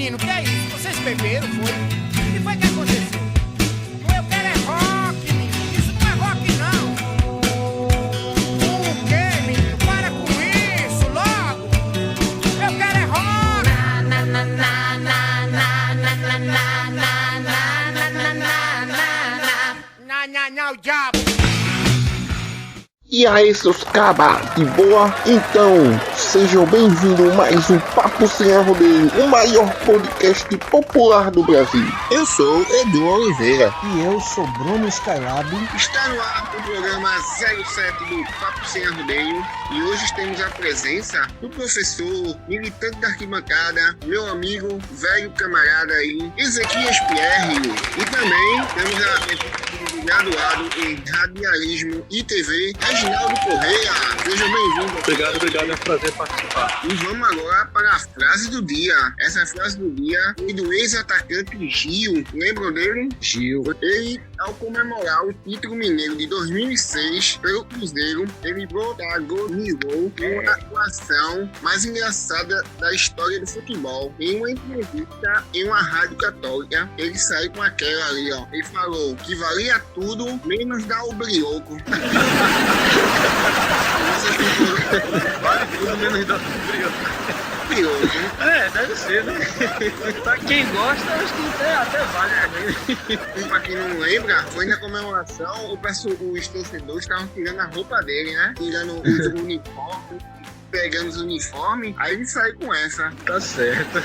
menino, que é isso? Vocês beberam, foi? O que foi que aconteceu? Eu quero é rock, menino. Isso não é rock, não. O quê, menino? Para com isso, logo. Eu quero é rock. Na, na, na, na, na, na, na, na, na, na, na, na, na, na, na, o diabo. E aí, seus cabas, de boa? Então, sejam bem-vindos a mais um Papo Sem Arrodeio, o maior podcast popular do Brasil. Eu sou Edu Oliveira. E eu sou Bruno Skylab. Está no ar o programa 07 do Papo Sem Arrodeio. E hoje temos a presença do professor, militante da arquibancada, meu amigo, velho camarada aí, Ezequias Pierre. E também temos a graduado em radialismo e TV, Reginaldo Correia. Seja bem-vindo. Obrigado, é um prazer participar. E vamos agora para a frase do dia. Essa frase do dia é do ex-atacante Gil. Lembram dele? Gil. Ele, ao comemorar o título mineiro de 2006 pelo Cruzeiro, ele protagonizou uma atuação mais engraçada da história do futebol. Em uma entrevista em uma rádio católica, ele saiu com aquela ali, ó. Ele falou que valia tudo, menos dar o brioco. Vale tudo menos dar brioco. É, deve ser, né? Pra quem gosta, acho que até vale também. E pra quem não lembra, foi na comemoração, os torcedores estavam tirando a roupa dele, né? Tirando os uniformes, pegando os uniformes, aí ele saiu com essa. Tá certo.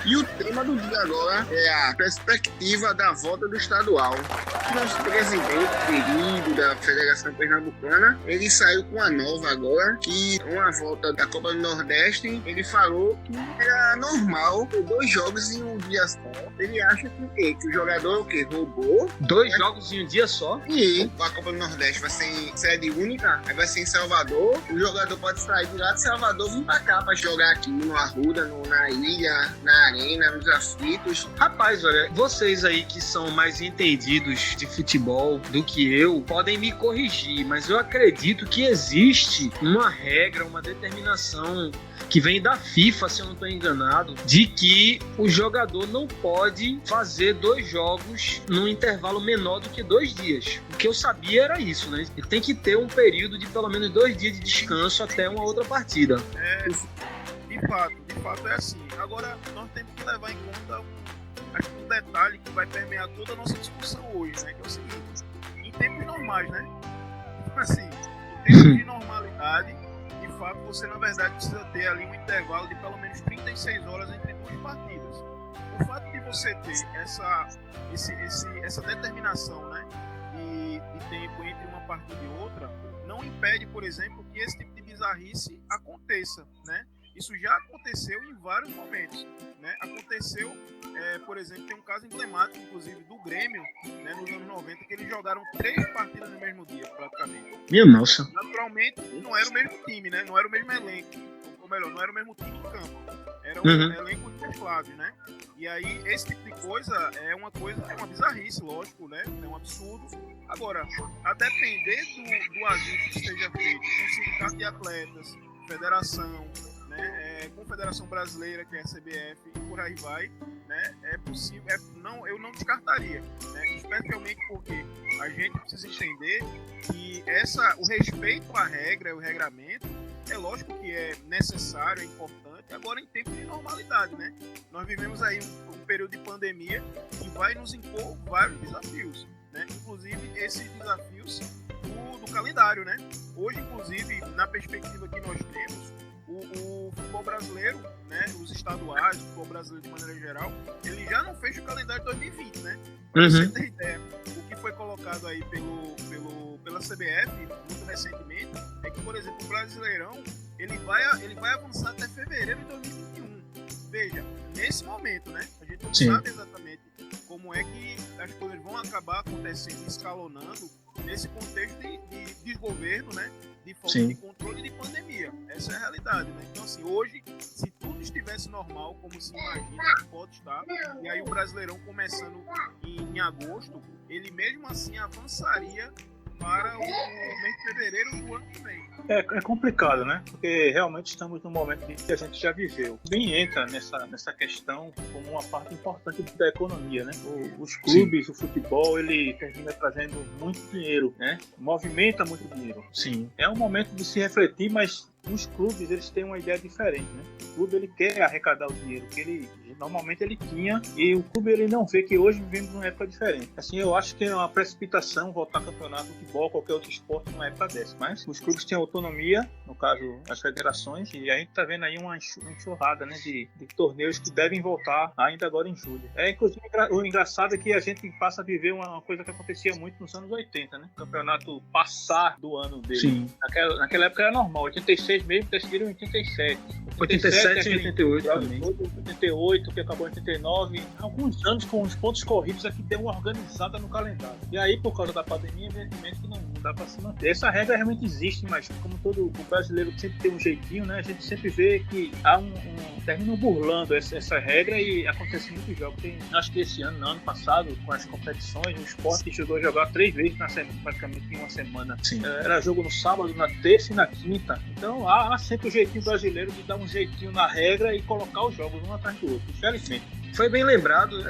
E o tema do dia agora é a perspectiva da volta do estadual. O nosso presidente querido da Federação Pernambucana, ele saiu com a nova agora, que uma volta da Copa do Nordeste, ele falou que era normal ter 2 jogos em um dia só. Ele acha que o jogador roubou. 2 jogos em um dia só? E a Copa do Nordeste vai ser em sede única, aí vai ser em Salvador. O jogador pode sair de lá de Salvador e vir pra cá pra jogar aqui no Arruda, na ilha, na arena, nos aflitos. Rapaz, olha, vocês aí que são mais entendidos de futebol do que eu, podem me corrigir, mas eu acredito que existe uma regra, uma determinação que vem da FIFA, se eu não estou enganado, de que o jogador não pode fazer 2 jogos num intervalo menor do que 2 dias. O que eu sabia era isso, né? Ele tem que ter um período de pelo menos 2 dias de descanso até uma outra partida. De fato é assim. Agora, nós temos que levar em conta um detalhe que vai permear toda a nossa discussão hoje, né? Que é o seguinte: em tempos normais, né? Assim, em tempos de normalidade, de fato, você na verdade precisa ter ali um intervalo de pelo menos 36 horas entre 2 partidas. O fato de você ter essa determinação, né, de tempo entre uma partida e outra, não impede, por exemplo, que esse tipo de bizarrice aconteça, né? Isso já aconteceu em vários momentos, né? Aconteceu, por exemplo, tem um caso emblemático, inclusive, do Grêmio, né, nos anos 90, que eles jogaram 3 partidas no mesmo dia, praticamente. Minha nossa. Naturalmente, não era o mesmo time, né? Não era o mesmo elenco. Ou melhor, não era o mesmo time em campo. Era um elenco mesclado, né? E aí, esse tipo de coisa é uma bizarrice, lógico, né? É um absurdo. Agora, a depender do ajuste que esteja feito com o sindicato de atletas, federação, né, Confederação Brasileira, que é a CBF, e por aí vai, né, é possível, eu não descartaria, né, especialmente porque a gente precisa entender que o respeito à regra, o regramento, é lógico que é necessário, é importante, agora em tempos de normalidade, né? Nós vivemos aí um período de pandemia que vai nos impor vários desafios, né? Inclusive esses desafios do calendário, né? Hoje, inclusive, na perspectiva que nós temos, o futebol brasileiro, né, os estaduais, o futebol brasileiro de maneira geral, ele já não fecha o calendário de 2020, né? Pra você ter ideia, o que foi colocado aí pela CBF muito recentemente é que, por exemplo, o Brasileirão ele vai avançar até fevereiro de 2021. Veja, nesse momento, né? A gente não sabe exatamente como é que as coisas vão acabar acontecendo, escalonando nesse contexto de desgoverno, né? De falta de controle de pandemia. Essa é a realidade, né? Então, assim, hoje, se tudo estivesse normal, como se imagina que pode estar, e aí o Brasileirão começando em agosto, ele mesmo assim avançaria para o mês de fevereiro do ano que vem. É complicado, né? Porque realmente estamos num momento que a gente já viveu. Bem entra nessa questão como uma parte importante da economia, né? Os clubes, o futebol, ele termina trazendo muito dinheiro, né? Movimenta muito dinheiro. Sim. É um momento de se refletir, mas os clubes, eles têm uma ideia diferente, né? O clube, ele quer arrecadar o dinheiro que ele normalmente ele tinha, e o clube, ele não vê que hoje vivemos numa época diferente. Assim, eu acho que é uma precipitação voltar a campeonato de futebol, qualquer outro esporte numa época dessa, mas os clubes têm autonomia, no caso as federações, e a gente tá vendo aí uma enxurrada, né, de torneios que devem voltar ainda agora em julho. Inclusive, o engraçado é que a gente passa a viver uma coisa que acontecia muito nos anos 80, né? O campeonato passar do ano dele. Sim. Naquela época era normal, 86 mesmo, decidiram em 87. 87 e 88 também. 88, que acabou em 89. Alguns anos com os pontos corridos aqui deu uma organizada no calendário. E aí, por causa da pandemia, evidentemente que não dá para se manter. Essa regra realmente existe, mas como todo o brasileiro sempre tem um jeitinho, né? A gente sempre vê que há termina burlando essa regra e acontece muitos jogos. Acho que esse ano, no ano passado, com as competições, o Sport chegou a jogar 3 vezes praticamente em uma semana. Sim. Era jogo no sábado, na terça e na quinta. Então há sempre o jeitinho brasileiro de dar um jeitinho na regra e colocar os jogos um atrás do outro, infelizmente. Foi bem lembrado.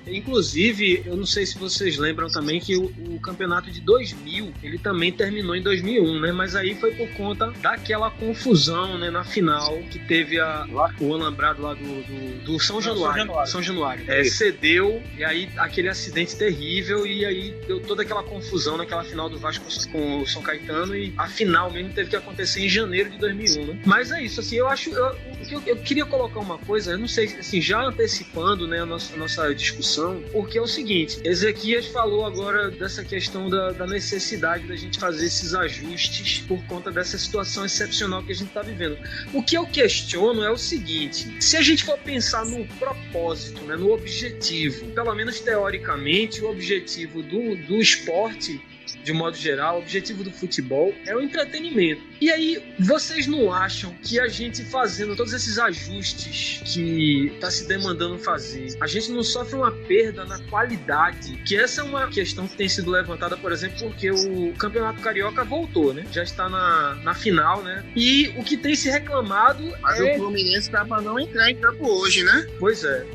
Inclusive, eu não sei se vocês lembram também que o campeonato de 2000, ele também terminou em 2001, né? Mas aí foi por conta daquela confusão, né? Na final, que teve o alambrado lá do São Januário. São Januário. Cedeu, e aí aquele acidente terrível, e aí deu toda aquela confusão naquela final do Vasco com o São Caetano, e a final mesmo teve que acontecer em janeiro de 2001, né? Mas é isso, assim, eu queria colocar uma coisa, eu não sei, assim, já antecipando, né, a nossa discussão, porque é o seguinte, Ezequias falou agora dessa questão da necessidade da gente fazer esses ajustes por conta dessa situação excepcional que a gente está vivendo. O que eu questiono é o seguinte, se a gente for pensar no propósito, né, no objetivo, pelo menos teoricamente, o objetivo do esporte, de modo geral, o objetivo do futebol é o entretenimento. E aí, vocês não acham que a gente fazendo todos esses ajustes que está se demandando fazer, a gente não sofre uma perda na qualidade? Que essa é uma questão que tem sido levantada, por exemplo, porque o Campeonato Carioca voltou, né? Já está na final, né? E o que tem se reclamado Mas o Fluminense tá para não entrar em campo hoje, né? Pois é.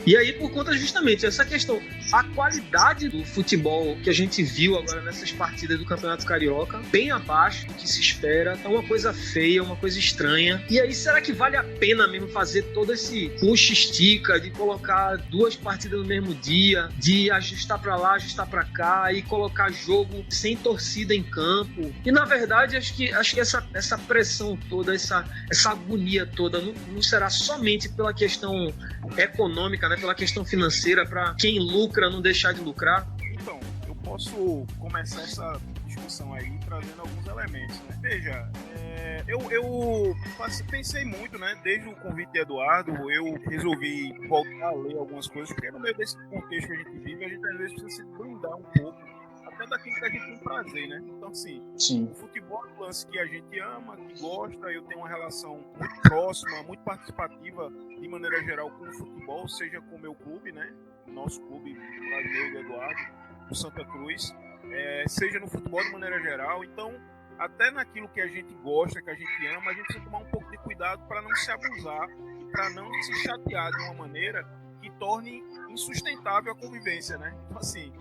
E aí, por conta justamente dessa questão, a qualidade do futebol que a gente viu agora nessas partidas do Campeonato Carioca, bem abaixo do que se espera, tá uma coisa feia, uma coisa estranha. E aí, será que vale a pena mesmo fazer todo esse puxa-estica de colocar 2 partidas no mesmo dia, de ajustar pra lá, ajustar pra cá e colocar jogo sem torcida em campo? E na verdade, acho que essa pressão toda, essa agonia toda não será somente pela questão econômica, né, pela questão financeira, para quem lucra não deixar de lucrar? Então, eu posso começar essa discussão aí trazendo alguns elementos, né? Veja, eu pensei muito, né? Desde o convite de Eduardo, eu resolvi voltar a ler algumas coisas, porque no meio desse contexto que a gente vive, a gente às vezes precisa se blindar um pouco, até daquilo que a gente tem prazer, né? Então, assim, Sim. O futebol é um lance que a gente ama, que gosta, eu tenho uma relação muito próxima, muito participativa, de maneira geral, com o futebol, seja com o meu clube, né? Nosso clube brasileiro do Eduardo, o Santa Cruz, seja no futebol de maneira geral. Então, até naquilo que a gente gosta, que a gente ama, a gente precisa tomar um pouco de cuidado para não se abusar e para não se chatear de uma maneira que torne insustentável a convivência, né? Então, assim,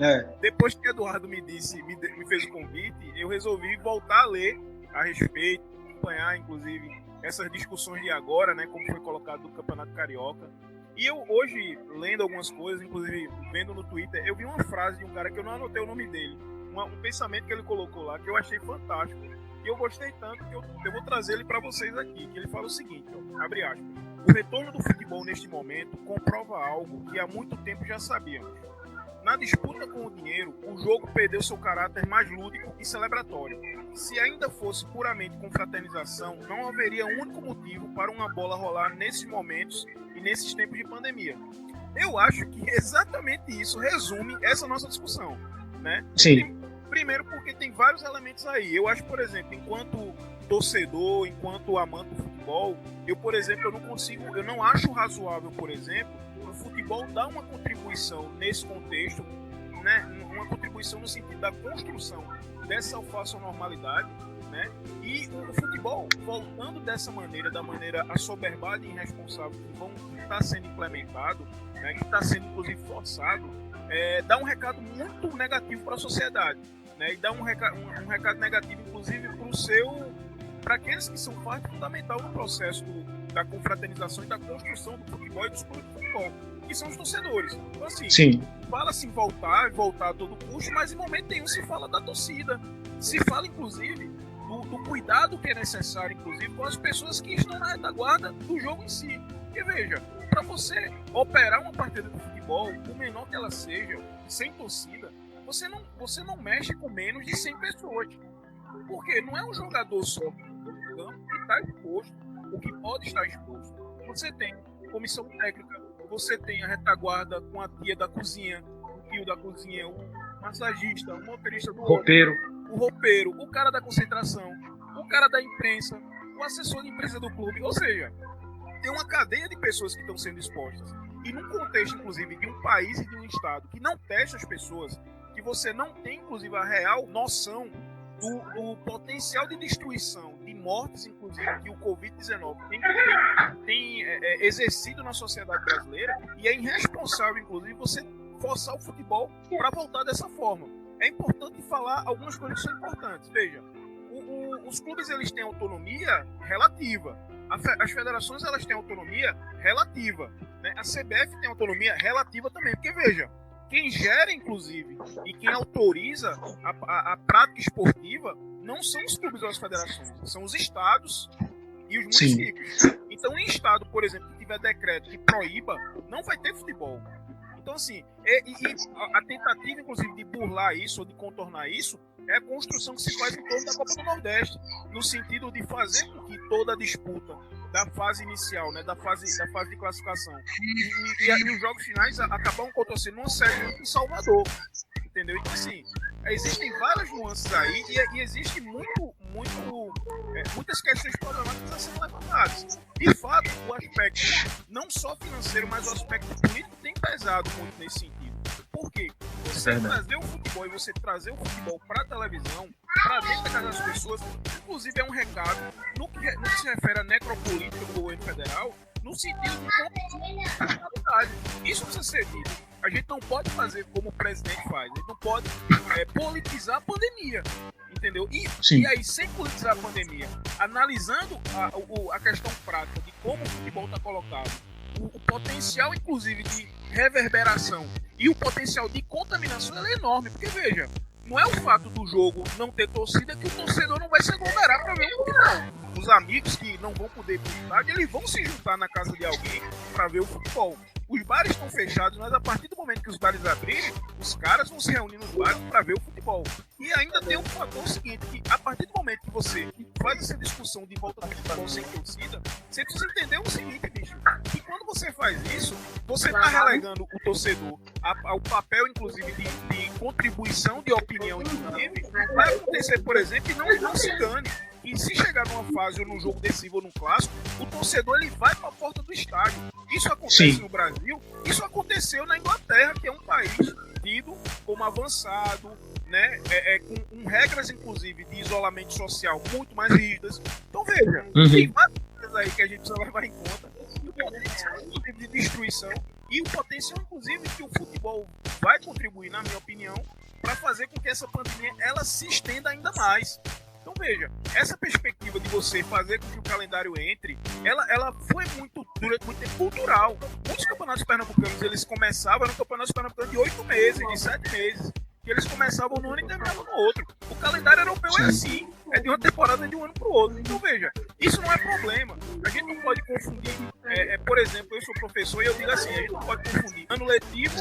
depois que Eduardo me fez o convite, eu resolvi voltar a ler a respeito, acompanhar, inclusive, essas discussões de agora, né? Como foi colocado no Campeonato Carioca. E eu hoje, lendo algumas coisas, inclusive vendo no Twitter, eu vi uma frase de um cara que eu não anotei o nome dele, um pensamento que ele colocou lá, que eu achei fantástico, e eu gostei tanto que eu vou trazer ele para vocês aqui, que ele fala o seguinte, ó, abre aspas: o retorno do futebol neste momento comprova algo que há muito tempo já sabíamos. Na disputa com o dinheiro, o jogo perdeu seu caráter mais lúdico e celebratório. Se ainda fosse puramente confraternização, não haveria um único motivo para uma bola rolar nesses momentos e nesses tempos de pandemia. Eu acho que exatamente isso resume essa nossa discussão, né? Sim. Primeiro porque tem vários elementos aí. Eu acho, por exemplo, enquanto torcedor, enquanto amante do futebol, por exemplo, eu não acho razoável, por exemplo, o futebol dar uma contribuição nesse contexto, né? Uma contribuição no sentido da construção dessa falsa normalidade, né? E o futebol, voltando dessa maneira, da maneira assoberbada e irresponsável que está sendo implementado, né, que está sendo inclusive forçado, dá um recado muito negativo para a sociedade, né? E dá um recado negativo, inclusive, para aqueles que são parte fundamental no processo da confraternização e da construção do futebol e dos clubes de futebol, que são os torcedores. Então, assim, fala-se em voltar a todo custo, mas em momento nenhum se fala da torcida. Se fala, inclusive, do cuidado que é necessário, inclusive, com as pessoas que estão na retaguarda do jogo em si. Porque, veja, para você operar uma partida de futebol, por menor que ela seja, sem torcida, você não mexe com menos de 100 pessoas. Porque não é um jogador só que está exposto, o que pode estar exposto. Você tem comissão técnica, você tem a retaguarda com a tia da cozinha, o tio da cozinha, o massagista, o motorista do o roupeiro, o cara da concentração, o cara da imprensa, o assessor de imprensa do clube. Ou seja, tem uma cadeia de pessoas que estão sendo expostas. E num contexto, inclusive, de um país e de um estado que não testa as pessoas, que você não tem, inclusive, a real noção do potencial de destruição, de mortes, inclusive, que o Covid-19 tem exercido na sociedade brasileira, e é irresponsável, inclusive, você forçar o futebol para voltar dessa forma. É importante falar algumas coisas que são importantes. Veja, os clubes eles têm autonomia relativa, as federações elas têm autonomia relativa, né? A CBF tem autonomia relativa também, porque veja, quem gera, inclusive, e quem autoriza a prática esportiva não são os clubes ou as federações, são os estados e os municípios. Então, em estado, por exemplo, que tiver decreto que proíba, não vai ter futebol. Então, assim, a tentativa, inclusive, de burlar isso ou de contornar isso é a construção que se faz em torno da Copa do Nordeste, no sentido de fazer com que toda a disputa da fase inicial, né, da fase de classificação e os jogos finais acabam acontecendo numa sede em Salvador, entendeu? Então, assim, existem várias nuances aí e existe muitas questões problemáticas a serem levantadas. De fato, o aspecto não só financeiro, mas o aspecto político tem pesado muito nesse sentido. Por quê? Você trazer o futebol e você trazer o futebol para a televisão, para dentro da casa das pessoas, inclusive é um recado no que se refere à necropolítica do governo federal, no sentido de isso precisa ser dito. A gente não pode fazer como o presidente faz, a gente não pode politizar a pandemia, entendeu? E aí, sem politizar a pandemia, analisando a questão prática de como o futebol está colocado, o potencial, inclusive, de reverberação e o potencial de contaminação é enorme, porque veja, não é o fato do jogo não ter torcida que o torcedor não vai se aglomerar para ver o futebol. Os amigos que não vão poder ir para o estádio, eles vão se juntar na casa de alguém para ver o futebol. Os bares estão fechados, mas a partir do momento que os bares abrirem, os caras vão se reunir nos bares para ver o futebol. E ainda tem um fator seguinte, que a partir do momento que você faz essa discussão de volta ao futebol sem torcida, você precisa entender o seguinte, bicho, que quando você faz isso, você está relegando o torcedor ao papel, inclusive, de contribuição de opinião, inclusive, vai acontecer, por exemplo, e não se engane. E se chegar numa fase ou num jogo decisivo ou num clássico, o torcedor ele vai para a porta do estádio. Isso acontece no Brasil, isso aconteceu na Inglaterra, que é um país tido como avançado, né, com regras, inclusive, de isolamento social muito mais rígidas. Então, veja, tem várias coisas aí que a gente precisa levar em conta. O potencial, inclusive, de destruição e o potencial, inclusive, que o futebol vai contribuir, na minha opinião, para fazer com que essa pandemia ela se estenda ainda mais. Então veja, essa perspectiva de você fazer com que o calendário entre, ela foi durante muito tempo cultural. Muitos campeonatos pernambucanos, eles começavam no campeonato pernambucano de 8 meses, de 7 meses. Que eles começavam no ano e terminavam no outro. O calendário europeu é assim, é de uma temporada de um ano para o outro. Então veja, isso não é problema. A gente não pode confundir, por exemplo, eu sou professor e eu digo assim, a gente não pode confundir ano letivo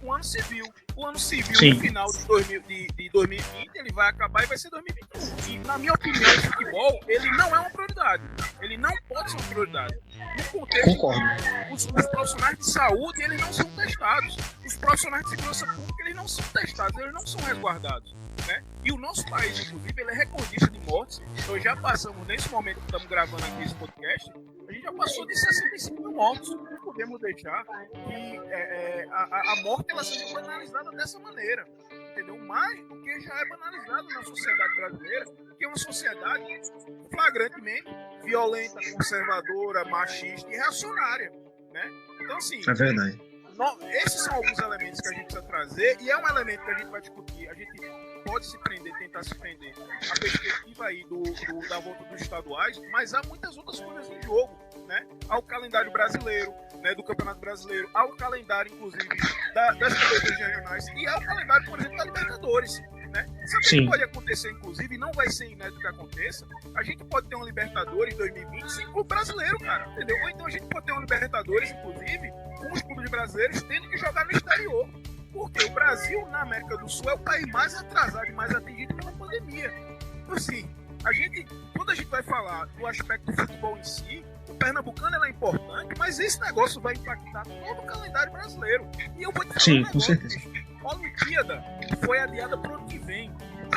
com ano civil. O ano civil, no final de 2020, ele vai acabar e vai ser 2021. E, na minha opinião, o futebol, ele não é uma prioridade. Ele não pode ser uma prioridade. No contexto, os profissionais de saúde, eles não são testados. Os profissionais de segurança pública, eles não são testados, eles não são resguardados. Né? E o nosso país, inclusive, ele é recordista de mortes. Nós já passamos, nesse momento que estamos gravando aqui esse podcast, a gente já passou de 65 mil mortos. Não podemos deixar que a morte ela seja analisada dessa maneira. entendeu? Mais do que já é banalizado na sociedade brasileira, que é uma sociedade flagrantemente violenta, conservadora, machista e reacionária, né? Então, assim, É verdade. esses são alguns elementos que a gente precisa trazer, e é um elemento que a gente vai discutir. A gente pode se prender, tentar se prender a perspectiva aí da volta dos estaduais, mas há muitas outras coisas em jogo, né? Há o calendário brasileiro, né, do Campeonato Brasileiro, há o calendário, inclusive, das competições regionais, e há o calendário, por exemplo, da Libertadores, né? Sabe o que pode acontecer, inclusive, e não vai ser inédito que aconteça? A gente pode ter uma Libertadores 2020 sem clube brasileiro, cara, entendeu? Ou então a gente pode ter uma Libertadores, inclusive, com os clubes brasileiros tendo que jogar no exterior. Porque o Brasil, na América do Sul, é o país mais atrasado e mais atingido pela pandemia. Então, assim, quando a gente vai falar do aspecto do futebol em si, o pernambucano é importante, mas esse negócio vai impactar todo o calendário brasileiro. E eu vou te falar um negócio, com certeza. A Olimpíada foi adiada para o ano que vem. O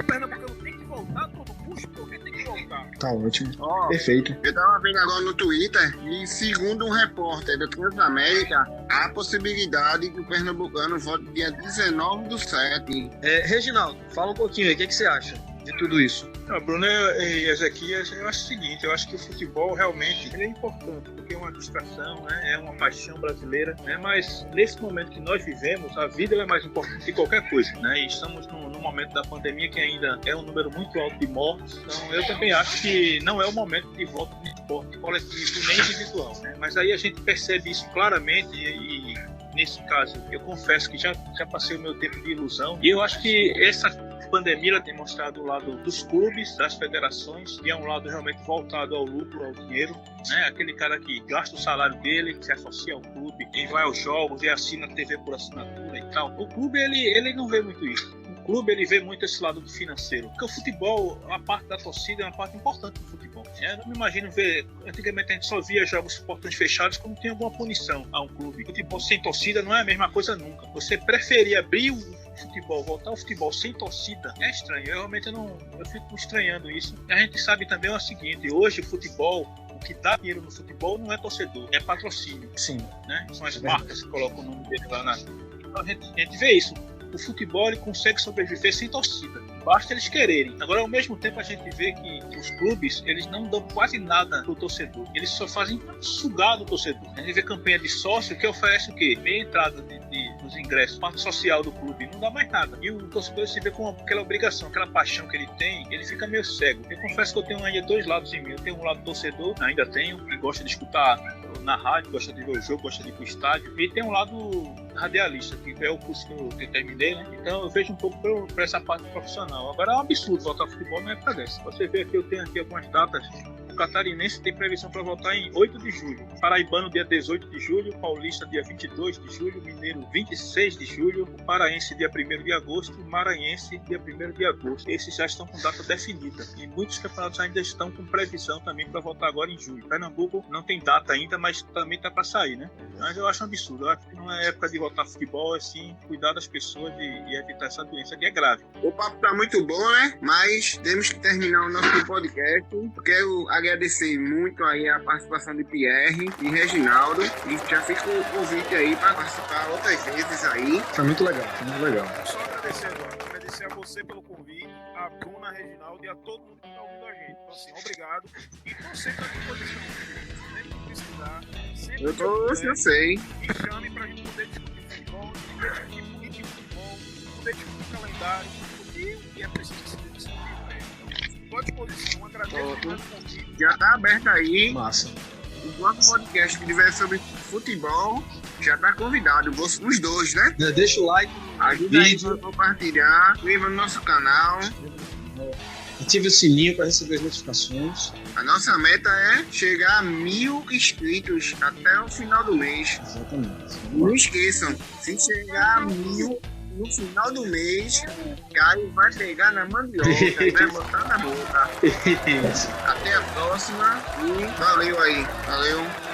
pernambucano tem que voltar a todo custo, porque tem que voltar. Tá ótimo. Perfeito. Eu tava vendo agora no Twitter e, segundo um repórter do Transamérica, há a possibilidade que o pernambucano volte dia 19/7. Reginaldo, fala um pouquinho aí, o que você acha de tudo isso? Não, Bruno e Ezequias, eu acho o seguinte, eu acho que o futebol realmente ele é importante, porque é uma distração, né? É uma paixão brasileira, né? Mas nesse momento que nós vivemos, a vida é mais importante que qualquer coisa, né? E estamos no momento da pandemia que ainda é um número muito alto de mortes, então eu também acho que não é o momento de volta de esporte coletivo nem individual, né? Mas aí a gente percebe isso claramente e nesse caso, eu confesso que já passei o meu tempo de ilusão, e eu acho que essa pandemia ela tem mostrado o lado dos clubes, das federações, e é um lado realmente voltado ao lucro, ao dinheiro, né? Aquele cara que gasta o salário dele, que se associa ao clube, e vai aos jogos e assina TV por assinatura e tal. O clube, ele não vê muito isso. O clube, ele vê muito esse lado do financeiro. Porque o futebol, a parte da torcida é uma parte importante do futebol. Eu não me imagino ver... Antigamente a gente só via jogos portões fechados quando tinha alguma punição a um clube. Futebol sem torcida não é a mesma coisa nunca. Você preferir abrir o futebol, voltar ao futebol sem torcida, é estranho. Eu fico estranhando isso. E a gente sabe também o seguinte, hoje o futebol, o que dá dinheiro no futebol não é torcedor, é patrocínio. Sim. Né? São as marcas que colocam o nome dele lá na... Então a gente vê isso. O futebol ele consegue sobreviver sem torcida. Basta eles quererem. Agora, ao mesmo tempo, a gente vê que os clubes, eles não dão quase nada pro torcedor. Eles só fazem sugar do torcedor. A gente vê campanha de sócio que oferece o quê? Meia entrada dos ingressos, parte social do clube. Não dá mais nada. E o torcedor se vê com aquela obrigação, aquela paixão que ele tem, ele fica meio cego. Eu confesso que eu tenho ainda dois lados em mim. Eu tenho um lado torcedor, ainda tenho, que gosta de escutar na rádio, gosta de ver o jogo, gosta de ir pro estádio. E tem um lado radialista, que é o curso que eu terminei, né? Então eu vejo um pouco por essa parte profissional. Agora é um absurdo voltar ao futebol na época dessa. Você vê aqui, eu tenho aqui algumas datas. O catarinense tem previsão para voltar em 8 de julho. Paraibano, dia 18 de julho. Paulista, dia 22 de julho. Mineiro, 26 de julho. O paraense, dia 1º de agosto. O maranhense, dia 1º de agosto. Esses já estão com data definida. E muitos campeonatos ainda estão com previsão também para voltar agora em julho. Pernambuco não tem data ainda, mas também está para sair, né? Mas eu acho um absurdo. Eu acho que não é época de voltar ao futebol, é sim cuidar das pessoas e evitar essa doença que é grave. O papo tá muito bom, né? Mas temos que terminar o nosso podcast. Quero agradecer muito aí a participação de Pierre e Reginaldo. E já fica o convite aí para participar outras vezes aí. Foi muito legal, foi muito legal. Só agradecer, Eduardo. Agradecer a você pelo convite, a Bruna, a Reginaldo e a todo mundo que está ouvindo a gente. Então, assim, obrigado. E estou sempre à disposição. Sempre que precisar. Sempre Eu sei. Me chame para a gente poder discutir futebol, poder discutir política de futebol, poder discutir calendário, discutir o que é preciso ser discutido. Estou à disposição. Agradeço pelo convite. Já tá aberto aí. Massa. O próximo podcast que tiver sobre futebol já tá convidado. Os dois, né? Deixa o like. Ajuda aí a compartilhar. Inscreva no nosso canal. Ative o sininho para receber as notificações. A nossa meta é chegar a 1000 inscritos até o final do mês. Exatamente. Não esqueçam, se chegar a 1000 no final do mês, Caio vai pegar na mandioca e vai botar na boca. Até a próxima e valeu aí. Valeu.